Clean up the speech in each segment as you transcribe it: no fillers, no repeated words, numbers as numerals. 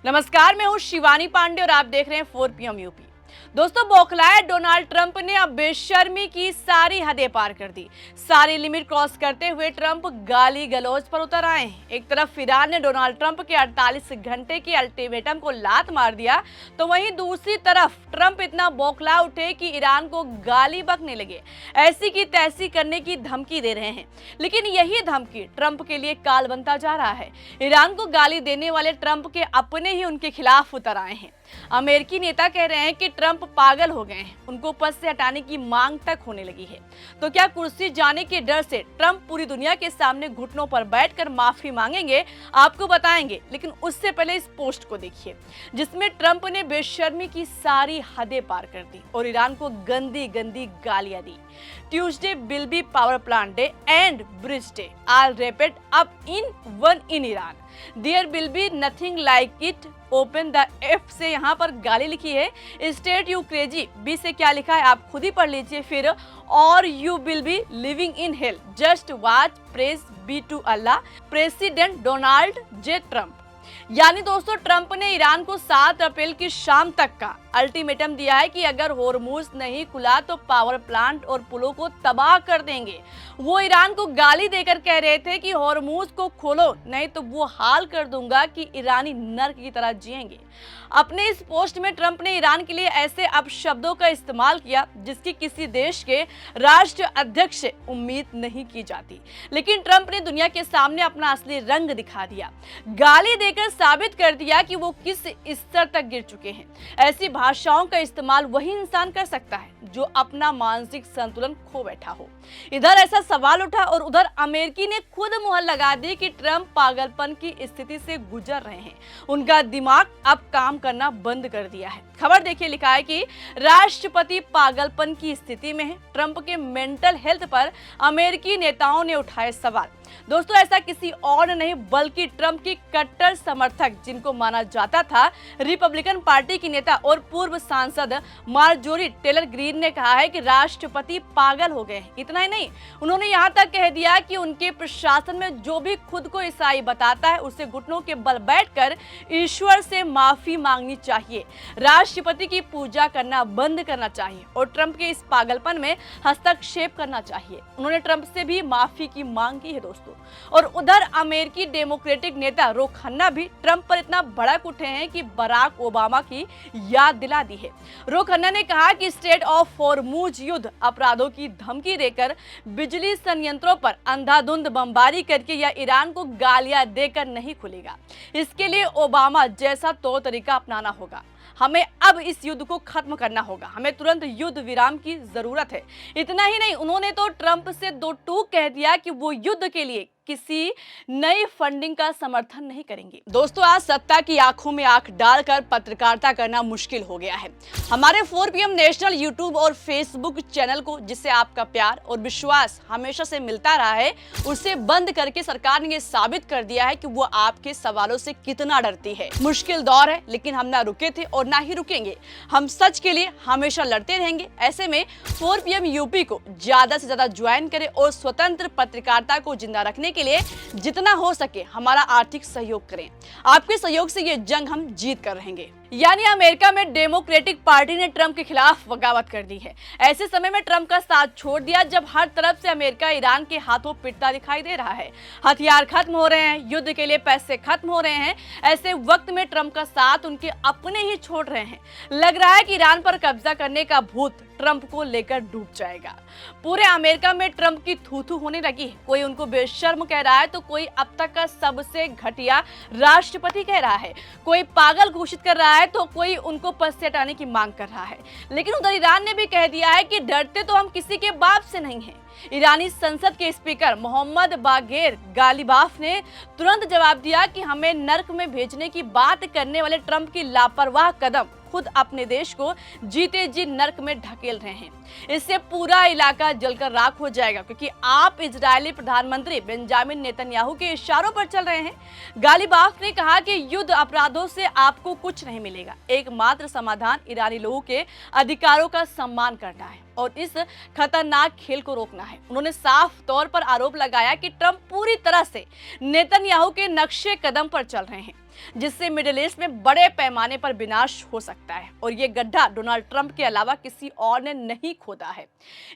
नमस्कार, मैं हूं शिवानी पांडे और आप देख रहे हैं 4 PM यूपी। दोस्तों, बौखलाए डोनाल्ड ट्रंप ने अब बेशर्मी की सारी हदें पार कर दी। सारी लिमिट क्रॉस करते हुए ट्रंप गाली गलौज पर उतर आए हैं। एक तरफ ईरान ने डोनाल्ड ट्रंप के 48 घंटे के अल्टीमेटम को लात मार दिया, तो वहीं दूसरी तरफ ट्रंप इतना बौखला उठे कि ईरान को गाली बकने लगे, ऐसी की तैसी करने की धमकी दे रहे हैं। लेकिन यही धमकी ट्रंप के लिए काल बनता जा रहा है। ईरान को गाली देने वाले ट्रंप के अपने ही उनके खिलाफ उतर आए हैं। अमेरिकी नेता कह रहे हैं कि ट्रंप पागल हो गए हैं, उनको पद से हटाने की मांग तक होने लगी है। तो क्या कुर्सी जाने के डर से ट्रंप पूरी दुनिया के सामने घुटनों पर बैठकर माफी मांगेंगे? आपको बताएंगे, लेकिन उससे पहले इस पोस्ट को देखिए, जिसमें ट्रंप ने बेशर्मी की सारी हदें पार कर दी और ईरान को गंदी गंदी गालियां दी। Tuesday will be power plant day and bridge day are wrapped up in one in Iran. There will be nothing like it. Open the F से यहाँ पर गाली लिखी है। State you crazy. बी से क्या लिखा है आप खुद ही पढ़ लीजिए फिर। और you will be living in hell. Just watch. Praise be to Allah. President Donald J Trump. यानी दोस्तों, ट्रंप ने ईरान को 7 अप्रैल की शाम तक का अल्टीमेटम दिया है कि अगर होर्मुज नहीं खुला तो पावर प्लांट और पुलों को तबाह कर देंगे। वो ईरान को गाली देकर कह रहे थे कि होर्मुज को खोलो, नहीं तो वो हाल कर दूंगा कि ईरानी नर्क की तरह जिएंगे। अपने इस पोस्ट में ट्रंप ने ईरान के लिए ऐसे अपशब्दों का इस्तेमाल किया जिसकी किसी देश के राष्ट्र अध्यक्ष से उम्मीद नहीं की जाती। लेकिन ट्रंप ने दुनिया के सामने अपना असली रंग दिखा दिया, गाली देकर साबित कर दिया कि वो किस स्तर तक गिर चुके हैं। ऐसी भाषाओं का इस्तेमाल वही इंसान कर सकता है जो अपना मानसिक संतुलन खो बैठा हो। इधर ऐसा सवाल उठा और उधर अमेरिकी ने खुद मुहर लगा दी कि ट्रंप पागलपन की स्थिति से गुजर रहे हैं। उनका दिमाग अब काम करना बंद कर दिया है। खबर देखिए, लिखा है कि राष्ट्रपति पागलपन की स्थिति में है। ट्रंप के मेंटल हेल्थ पर अमेरिकी नेताओं ने उठाए सवाल। दोस्तों, ऐसा किसी और नहीं बल्कि ट्रंप की कट्टर समर्थक, जिनको माना जाता था रिपब्लिकन पार्टी की नेता और पूर्व सांसद मार्जोरी टेलर ग्रीन ने कहा है कि राष्ट्रपति पागल हो गए हैं। इतना ही नहीं, उन्होंने यहां तक कह दिया कि उनके प्रशासन में जो भी खुद को ईसाई बताता है उसे घुटनों के बल बैठकर ईश्वर से माफी मांगनी चाहिए, राष्ट्रपति की पूजा करना बंद करना चाहिए और ट्रंप के इस पागलपन में हस्तक्षेप करना चाहिए। उन्होंने ट्रंप से भी माफी की मांग की है दोस्तों। और उधर अमेरिकी डेमोक्रेटिक नेता रो खन्ना भी ट्रंप पर इतना भड़क उठे हैं कि बराक ओबामा की याद दिला दी है। रो खन्ना ने कहा कि स्टेट ऑफ होर्मुज युद्ध अपराधों की धमकी देकर, बिजली संयंत्रों पर अंधाधुंध बमबारी करके या ईरान को गालियां देकर नहीं खुलेगा। इसके लिए ओबामा जैसा तौर तरीका अपनाना होगा। हमें अब इस युद्ध को खत्म करना होगा। हमें तुरंत युद्ध विराम की जरूरत है। इतना ही नहीं, उन्होंने तो ट्रंप से दो टूक कह दिया कि वो युद्ध के लिए किसी नई फंडिंग का समर्थन नहीं करेंगे। दोस्तों, आज सत्ता की आंखों में आंख डालकर पत्रकारिता करना मुश्किल हो गया है। हमारे 4 PM नेशनल यूट्यूब और फेसबुक चैनल को, जिससे आपका प्यार और विश्वास हमेशा से मिलता रहा है, उसे बंद करके सरकार ने ये साबित कर दिया है कि वो आपके सवालों से कितना डरती है। मुश्किल दौर है, लेकिन हम ना रुके थे और ना ही रुकेंगे। हम सच के लिए हमेशा लड़ते रहेंगे। ऐसे में 4 PM यूपी को ज्यादा से ज्यादा ज्वाइन करें और स्वतंत्र पत्रकारिता को जिंदा रखने के लिए जितना हो सके हमारा आर्थिक सहयोग करें। आपके सहयोग से ये जंग हम जीत कर रहेंगे। यानी अमेरिका में डेमोक्रेटिक पार्टी ने ट्रंप के खिलाफ बगावत कर दी है। ऐसे समय में ट्रंप का साथ छोड़ दिया जब हर तरफ से अमेरिका ईरान के हाथों पिटता दिखाई दे रहा है। हथियार खत्म हो रहे हैं, युद्ध के लिए पैसे खत्म हो रहे हैं। ऐसे वक्त में ट्रंप का साथ उनके अपने ही छोड़ रहे हैं। लग रहा है कि ईरान पर कब्जा करने का भूत ट्रंप को लेकर डूब जाएगा। पूरे अमेरिका में ट्रंप की थू-थू होने लगी है। कोई उनको बेशर्म कह रहा है तो कोई अब तक का सबसे घटिया राष्ट्रपति कह रहा है, कोई पागल घोषित कर रहा है तो कोई उनको पद से हटाने की मांग कर रहा है। लेकिन उधर ईरान ने भी कह दिया है कि डरते तो हम किसी के बाप से नहीं हैं। ईरानी संसद के स्पीकर मोहम्मद बागेर गालिबाफ ने तुरंत जवाब दिया कि हमें नर्क में भेजने की बात करने वाले ट्रंप की लापरवाह कदम खुद अपने देश को जीते जी नर्क में ढकेल रहे हैं। इससे पूरा इलाका जलकर राख हो जाएगा, क्योंकि आप इजरायली प्रधानमंत्री बेंजामिन नेतन्याहू के इशारों पर चल रहे हैं। गालिबाफ ने कहा कि युद्ध अपराधों से आपको कुछ नहीं मिलेगा। एकमात्र समाधान ईरानी लोगों के अधिकारों का सम्मान करना है और इस खतरनाक खेल को रोकना है। उन्होंने साफ तौर पर आरोप लगाया कि ट्रंप पूरी तरह से नेतन्याहू के नक्शे कदम पर चल रहे हैं, जिससे मिडिल ईस्ट में बड़े पैमाने पर विनाश हो सकता है और ये गड्ढा डोनाल्ड ट्रंप के अलावा किसी और ने नहीं खोदा है।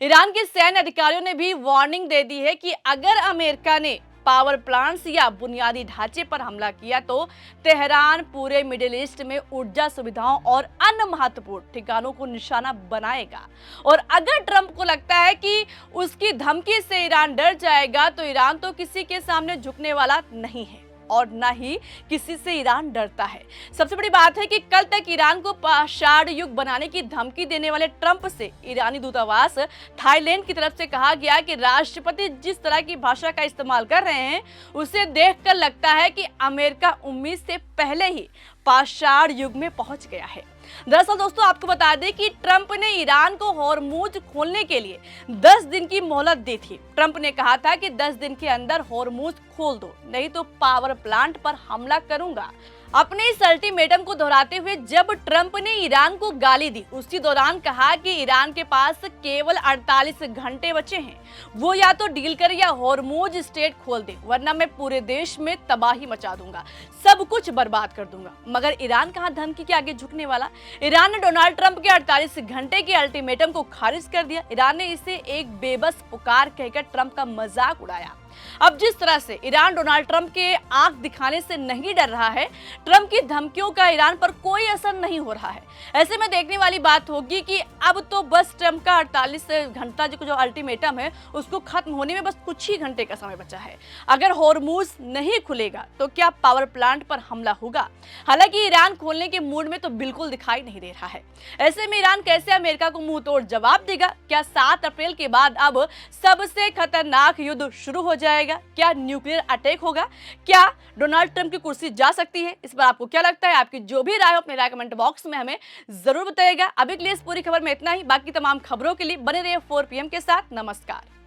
ईरान के सैन्य अधिकारियों ने भी वार्निंग दे दी है कि अगर अमेरिका ने पावर प्लांट्स या बुनियादी ढांचे पर हमला किया तो तेहरान पूरे मिडिल ईस्ट में ऊर्जा सुविधाओं और अन्य महत्वपूर्ण ठिकानों को निशाना बनाएगा। और अगर ट्रंप को लगता है कि उसकी धमकी से ईरान डर जाएगा तो ईरान तो किसी के सामने झुकने वाला नहीं है और न ही किसी से ईरान डरता है। सबसे बड़ी बात है कि कल तक ईरान को पाषाण युग बनाने की धमकी देने वाले ट्रंप से ईरानी दूतावास थाईलैंड की तरफ से कहा गया कि राष्ट्रपति जिस तरह की भाषा का इस्तेमाल कर रहे हैं उसे देखकर लगता है कि अमेरिका उम्मीद से पहले ही पाषाण युग में पहुंच गया है। दरअसल दोस्तों आपको बता दें कि ट्रंप ने ईरान को हॉर्मूज खोलने के लिए 10 दिन की मोहलत दी थी। ट्रंप ने कहा था कि 10 दिन के अंदर हॉर्मूज खोल दो, नहीं तो पावर प्लांट पर हमला करूंगा। अपने इस अल्टीमेटम को दोहराते हुए जब ट्रंप ने ईरान को गाली दी उसी दौरान कहा कि ईरान के पास केवल 48 घंटे बचे हैं, वो या तो डील करे या हॉर्मूज स्ट्रेट खोल दे, वरना मैं पूरे देश में तबाही मचा दूंगा, सब कुछ बर्बाद कर दूंगा। मगर ईरान कहां धमकी के आगे झुकने वाला। ईरान ने डोनाल्ड ट्रंप के 48 घंटे के अल्टीमेटम को खारिज कर दिया। ईरान ने इसे एक बेबस पुकार कहकर ट्रंप का मजाक उड़ाया। अब जिस तरह से ईरान डोनाल्ड ट्रंप के आंख दिखाने से नहीं डर रहा है, ट्रंप की धमकियों का ईरान पर कोई असर नहीं हो रहा है। ऐसे में देखने वाली बात होगी कि अब तो बस ट्रंप का 48 घंटा जो अल्टीमेटम है उसको खत्म होने में बस कुछ ही घंटे का समय बचा है। अगर हॉर्मूज नहीं खुलेगा तो क्या पावर प्लांट पर हमला होगा। हालांकि ईरान खोलने के मूड में तो बिल्कुल दिखाई नहीं दे रहा है। ऐसे में ईरान कैसे अमेरिका को मुंह तोड़ जवाब देगा। क्या 7 अप्रैल के बाद अब सबसे खतरनाक युद्ध शुरू हो जाएगा। क्या न्यूक्लियर अटैक होगा। क्या डोनाल्ड ट्रंप की कुर्सी जा सकती है। इस पर आपको क्या लगता है। आपकी जो भी राय हो अपने राय कमेंट बॉक्स में हमें जरूर बताइएगा। अभी के लिए इस पूरी खबर में इतना ही। बाकी तमाम खबरों के लिए बने रहिए 4 PM के साथ। नमस्कार।